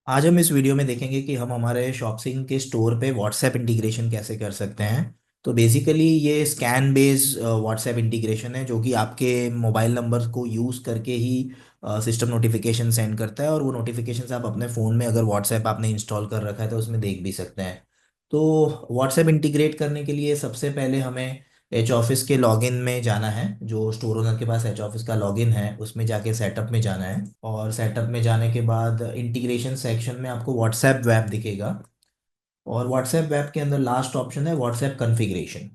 आज हम इस वीडियो में देखेंगे कि हम हमारे शॉपिंग के स्टोर पे व्हाट्सएप इंटीग्रेशन कैसे कर सकते हैं। तो बेसिकली ये स्कैन बेस्ड व्हाट्सएप इंटीग्रेशन है जो कि आपके मोबाइल नंबर को यूज़ करके ही सिस्टम नोटिफिकेशन सेंड करता है, और वो नोटिफिकेशंस आप अपने फ़ोन में अगर व्हाट्सएप आपने इंस्टॉल कर रखा है तो उसमें देख भी सकते हैं। तो व्हाट्सएप इंटीग्रेट करने के लिए सबसे पहले हमें एच ऑफिस के लॉगिन में जाना है। जो स्टोर ओनर के पास एच ऑफिस का लॉगिन है उसमें जाके सेटअप में जाना है, और सेटअप में जाने के बाद इंटीग्रेशन सेक्शन में आपको व्हाट्सएप वेब दिखेगा। और व्हाट्सएप वेब के अंदर लास्ट ऑप्शन है व्हाट्सएप कॉन्फ़िगरेशन।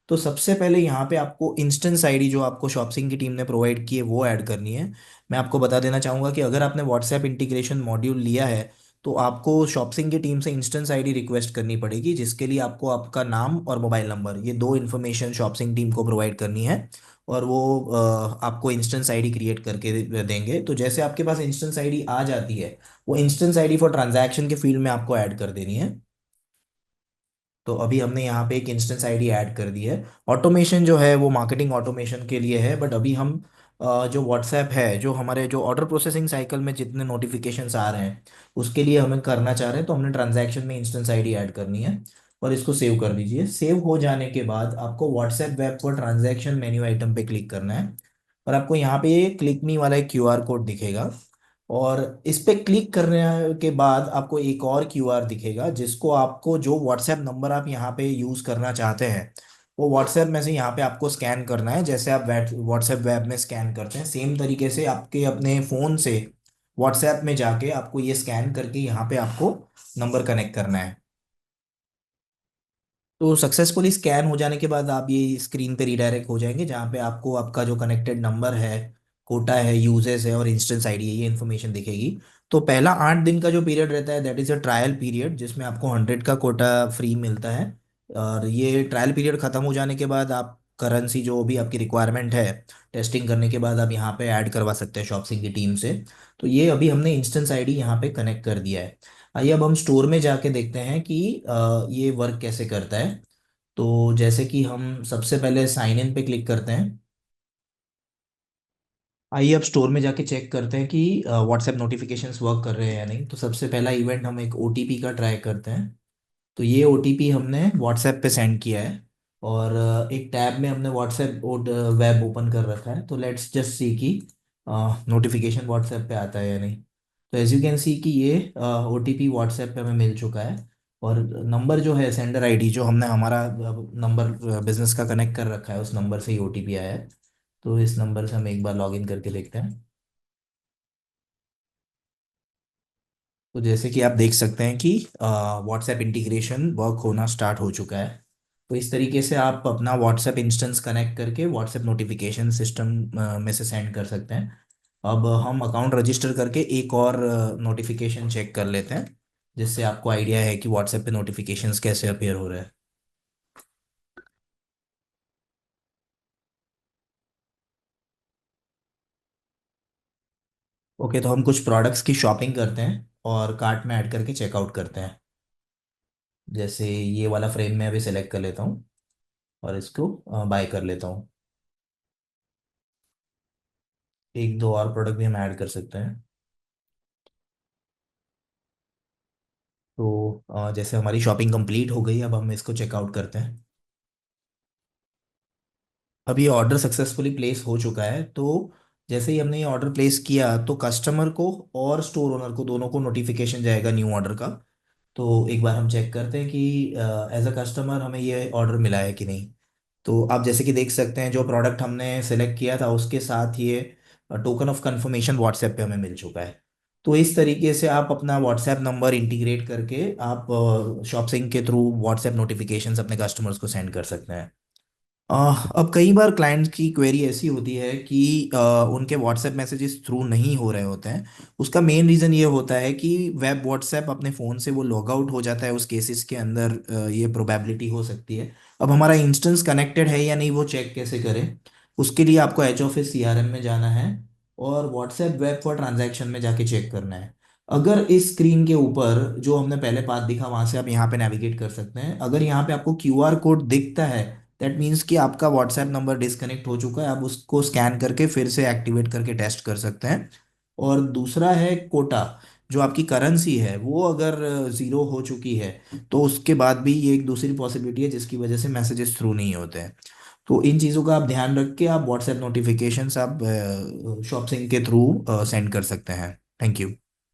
तो सबसे पहले यहाँ पे आपको इंस्टेंस आईडी जो आपको शॉपसिंग की टीम ने प्रोवाइड की है वो ऐड करनी है। मैं आपको बता देना चाहूँगा कि अगर आपने व्हाट्सएप इंटीग्रेशन मॉड्यूल लिया है तो आपको शॉपसिंग की टीम से इंस्टेंस आईडी रिक्वेस्ट करनी पड़ेगी, जिसके लिए आपको आपका नाम और मोबाइल नंबर, ये दो इन्फॉर्मेशन शॉपसिंग टीम को प्रोवाइड करनी है। और वो आपको इंस्टेंस आईडी क्रिएट करके देंगे। तो जैसे आपके पास इंस्टेंस आईडी आ जाती है, वो इंस्टेंस आईडी फॉर ट्रांजैक्शन के फील्ड में आपको ऐड कर देनी है। तो अभी हमने यहाँ पे एक इंस्टेंस आईडी ऐड कर दी है। ऑटोमेशन जो है वो मार्केटिंग ऑटोमेशन के लिए है, बट अभी हम जो व्हाट्सएप है, जो हमारे जो ऑर्डर प्रोसेसिंग साइकिल में जितने नोटिफिकेशंस आ रहे हैं उसके लिए हमें करना चाह रहे हैं, तो हमने ट्रांजैक्शन में इंस्टेंस आईडी ऐड करनी है। और इसको सेव कर दीजिए। सेव हो जाने के बाद आपको व्हाट्सएप वेब पर ट्रांजैक्शन मेन्यू आइटम पे क्लिक करना है, और आपको यहाँ पे क्लिक मी वाला एक क्यूआर कोड दिखेगा। और इस पे क्लिक करने के बाद आपको एक और क्यूआर दिखेगा, जिसको आपको जो व्हाट्सएप नंबर आप यहाँ पे यूज़ करना चाहते हैं वो व्हाट्सएप में से यहाँ पे आपको स्कैन करना है। जैसे आप व्हाट्सएप वेब में स्कैन करते हैं सेम तरीके से आपके अपने फ़ोन से व्हाट्सएप में जाके आपको ये स्कैन करके यहाँ पे आपको नंबर कनेक्ट करना है। तो सक्सेसफुली स्कैन हो जाने के बाद आप ये स्क्रीन पे रिडायरेक्ट हो जाएंगे, जहाँ पे आपको आपका जो कनेक्टेड नंबर है, कोटा है, यूजेस है और इंस्टेंस आईडी है, ये इन्फॉर्मेशन दिखेगी। तो पहला 8 दिन का जो पीरियड रहता है that is a trial period, जिसमें आपको 100 का कोटा फ्री मिलता है। और ये ट्रायल पीरियड खत्म हो जाने के बाद आप करेंसी जो भी आपकी रिक्वायरमेंट है टेस्टिंग करने के बाद आप यहाँ पे ऐड करवा सकते हैं शॉपसिंग की टीम से। तो ये अभी हमने इंस्टेंस आईडी यहाँ पे कनेक्ट कर दिया है। आइए अब हम स्टोर में जाके देखते हैं कि ये वर्क कैसे करता है। तो जैसे कि हम सबसे पहले साइन इन पे क्लिक करते हैं। आइए अब स्टोर में जाके चेक करते हैं कि व्हाट्सएप नोटिफिकेशंस वर्क कर रहे हैं या नहीं। तो सबसे पहला इवेंट हम एक ओटीपी का ट्राई करते हैं। तो ये ओटीपी हमने व्हाट्सएप पे सेंड किया है, और एक टैब में हमने व्हाट्सएप वेब ओपन कर रखा है। तो लेट्स जस्ट सी कि नोटिफिकेशन व्हाट्सएप पे आता है या नहीं। तो एज यू कैन सी कि ये ओटीपी व्हाट्सएप पे हमें मिल चुका है। और नंबर जो है सेंडर आईडी जो हमने हमारा नंबर बिजनेस का कनेक्ट कर रखा है उस नंबर से ही ओटीपी आया है। तो इस नंबर से हम एक बार लॉगिन करके देखते हैं। तो जैसे कि आप देख सकते हैं कि व्हाट्सएप इंटीग्रेशन वर्क होना स्टार्ट हो चुका है। तो इस तरीके से आप अपना व्हाट्सएप इंस्टेंस कनेक्ट करके व्हाट्सएप नोटिफिकेशन सिस्टम में से सेंड कर सकते हैं। अब हम अकाउंट रजिस्टर करके एक और नोटिफिकेशन चेक कर लेते हैं, जिससे आपको आइडिया है कि व्हाट्सएप पे नोटिफिकेशंस कैसे अपीयर हो रहे हैं। ओके, तो हम कुछ प्रोडक्ट्स की शॉपिंग करते हैं और कार्ट में ऐड करके चेकआउट करते हैं। जैसे ये वाला फ्रेम मैं अभी सेलेक्ट कर लेता हूँ और इसको बाय कर लेता हूँ। एक दो और प्रोडक्ट भी हम ऐड कर सकते हैं। तो जैसे हमारी शॉपिंग कंप्लीट हो गई, अब हम इसको चेकआउट करते हैं। अब ये ऑर्डर सक्सेसफुली प्लेस हो चुका है। तो जैसे ही हमने ये ऑर्डर प्लेस किया तो कस्टमर को और स्टोर ओनर को दोनों को नोटिफिकेशन जाएगा न्यू ऑर्डर का। तो एक बार हम चेक करते हैं कि एज अ कस्टमर हमें ये ऑर्डर मिला है कि नहीं। तो आप जैसे कि देख सकते हैं जो प्रोडक्ट हमने सेलेक्ट किया था उसके साथ ये टोकन ऑफ कंफर्मेशन व्हाट्सएप पे हमें मिल चुका है। तो इस तरीके से आप अपना व्हाट्सएप नंबर इंटीग्रेट करके आप शॉपसिंग के थ्रू व्हाट्सएप नोटिफिकेशंस अपने कस्टमर्स को सेंड कर सकते हैं। अब कई बार क्लाइंट्स की क्वेरी ऐसी होती है कि उनके व्हाट्सएप मैसेजेस थ्रू नहीं हो रहे होते हैं। उसका मेन रीज़न ये होता है कि वेब व्हाट्सएप अपने फ़ोन से वो लॉग आउट हो जाता है। उस केसेस के अंदर ये प्रोबेबिलिटी हो सकती है। अब हमारा इंस्टेंस कनेक्टेड है या नहीं वो चेक कैसे करें। उसके लिए आपको एच ऑफिस सीआरएम में जाना है और व्हाट्सएप वेब फॉर ट्रांजैक्शन में जाके चेक करना है। अगर इस स्क्रीन के ऊपर जो हमने पहले पाथ दिखा वहां से आप यहाँ पे नेविगेट कर सकते हैं। अगर यहाँ पे आपको क्यूआर कोड दिखता है दैट मीन्स कि आपका व्हाट्सएप नंबर डिस्कनेक्ट हो चुका है। आप उसको स्कैन करके फिर से एक्टिवेट करके टेस्ट कर सकते हैं। और दूसरा है कोटा। जो आपकी करेंसी है वो अगर ज़ीरो हो चुकी है, तो उसके बाद भी ये एक दूसरी पॉसिबिलिटी है जिसकी वजह से मैसेजेस थ्रू नहीं होते हैं। तो इन चीज़ों का आप ध्यान रख के आप व्हाट्सएप नोटिफिकेशंस आप शॉपसिंग के थ्रू सेंड कर सकते हैं। Thank you.